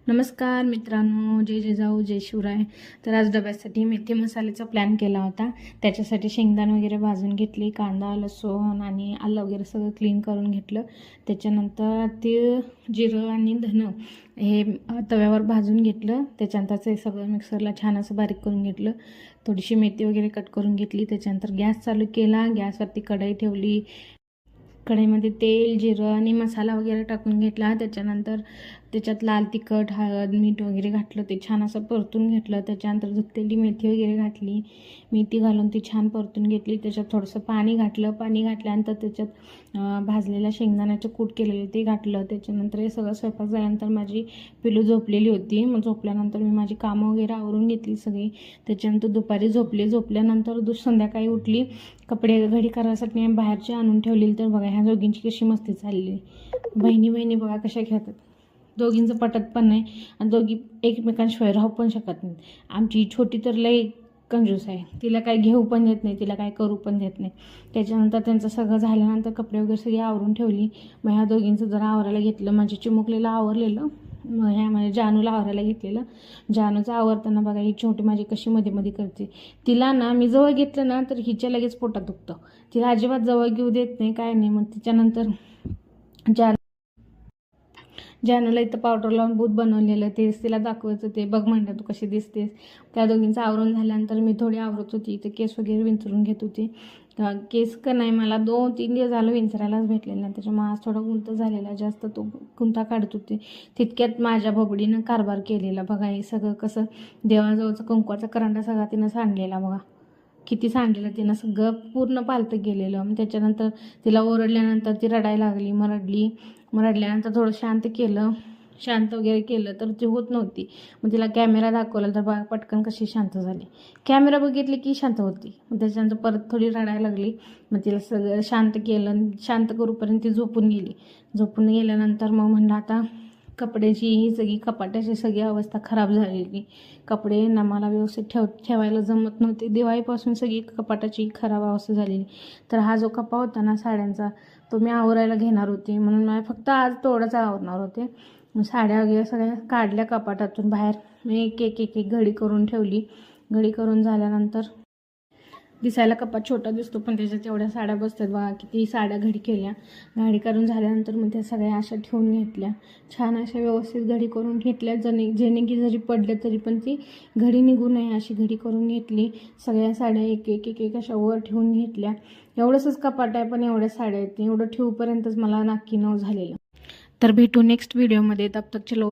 नमस्कार मित्रांनो, जय जिजाऊ जय शिवराय. तर आज डब्यासाठी मेथी मसाल्याचा प्लॅन केला होता. त्याच्यासाठी शेंगदाणे वगैरे भाजून घेतली, कांदा लसूण आणि आलं वगैरे सगळं क्लीन करून घेतलं. त्याच्यानंतर तीळ जिरं आणि धनं हे तव्यावर भाजून घेतलं. त्याच्यानंतर ते सगळं मिक्सरला छान असं बारीक करून घेतलं. थोडीशी मेथी वगैरे कट करून घेतली. त्याच्यानंतर गॅस चालू केला, गॅसवरती कढई ठेवली. कढईमध्ये तेल जिरं आणि मसाला वगैरे टाकून घेतला. त्याच्यानंतर त्याच्यात लाल तिखट हळद मीठ वगैरे घातलं, ते छान असं परतून घेतलं. त्याच्यानंतर धुतलेली मेथी वगैरे घातली, मेथी घालून ती छान परतून घेतली. त्याच्यात थोडंसं पाणी घातलं. पाणी घातल्यानंतर त्याच्यात भाजलेल्या शेंगदाण्याचं कूट केलेलं ते घातलं. त्याच्यानंतर हे सगळं स्वयंपाक झाल्यानंतर माझी पिलू झोपलेली होती. मग झोपल्यानंतर मी माझी कामं वगैरे आवरून घेतली सगळी. त्याच्यानंतर दुपारी झोपल्यानंतर संध्याकाळी उठली, कपडे घडी करायसाठी बाहेरचे आणून ठेवलेली. तर बघा ह्या दोघींची कशी मस्ती चालली. बहिणी बघा कशा खेळतात. दोघींचं पटत पण नाही आणि दोघी एकमेकांशिवाय राहू पण शकत नाही. आमची छोटी तर लई कंजूस आहे, तिला काय घेऊ पण देत नाही, तिला काय करू पण देत नाही. त्याच्यानंतर त्यांचं सगळं झाल्यानंतर कपडे वगैरे सगळी आवरून ठेवली. मग ह्या दोघींचं जरा आवरायला घेतलं. म्हणजे चिमुकलेलं आवरलेलं, मग ह्या म्हणजे जानूला आवरायला घेतलेलं. जानूचं आवरताना बघा ही छोटी माझी कशी मध्ये मध्ये करते. तिला ना मी जवळ घेतलं ना तर हिच्या लगेच पोटात दुखतं. तिला अजिबात जवळ घेऊ देत नाही, काय नाही. मग त्याच्यानंतर जानूला इथं पावडर लावून बूथ बनवलेलं तेच तिला दाखवायचं. ते बघ म्हणलं तू कशी दिसतेस. त्या दोघींचं आवरून झाल्यानंतर मी थोडी आवरत होती. इथं केस वगैरे विंचरून घेत होती. केस का नाही मला 2-3 दिवस झालं विंचरायलाच भेटलेलं नाही. त्याच्यामुळे आज थोडा गुंत झालेला जास्त, तो गुंता काढत होते. तितक्यात माझ्या बबडीनं कारभार केलेला. बघा हे सगळं कसं देवाजवळचं कुंकवाचा करंडा सगळा तिनं सांडलेला. बघा किती सांडलेलं तिनं, सगळं पूर्ण पालतं गेलेलं. मग त्याच्यानंतर तिला ओरडल्यानंतर ती रडायला लागली. मग रडल्यानंतर थोडं शांत वगैरे केलं तर ती होत नव्हती. मग तिला कॅमेरा दाखवला तर बघा पटकन कशी शांत झाली. कॅमेरा बघितली की शांत होती. मग त्याच्यानंतर परत थोडी रडायला लागली. मग तिला सगळं शांत केलं. शांत करूपर्यंत ती झोपून गेल्यानंतर मग म्हणलं आता कपड्याची ही सगळी कपाटाची सगळी अवस्था खराब झालेली. कपडे ना मला व्यवस्थित ठेवायला जमत नव्हते. दिवाळीपासून सगळी कपाटाची खराब अवस्था झालेली. तर हा जो कपा होता ना साड्यांचा, तो मी आवरायला घेणार होते, म्हणून मला फक्त आज तेवढंच आवरणार होते. साड्या वगैरे सगळ्या काढल्या कपाटातून बाहेर. मी एक घडी करून ठेवली. घडी करून झाल्यानंतर दिसायला कपाट छोटा दिसतो, पण त्याच्यात एवढ्या साड्या बसतात बघा. किती साड्या घडी केल्या. घडी करून झाल्यानंतर मग त्या सगळ्या अशा ठेवून घेतल्या. छान अशा व्यवस्थित घडी करून घेतल्या. जेणे की जरी पडल्या तरी पण ती घडी निघू नये अशी घडी करून घेतली. सगळ्या साड्या एक अशा वर ठेवून घेतल्या. एवढंच कपाट आहे पण एवढ्या साड्या आहेत. एवढं ठेवूपर्यंतच मला नाकी नऊ झालेलं. तर भेटू नेक्स्ट व्हिडिओमध्ये. तब तक चलो.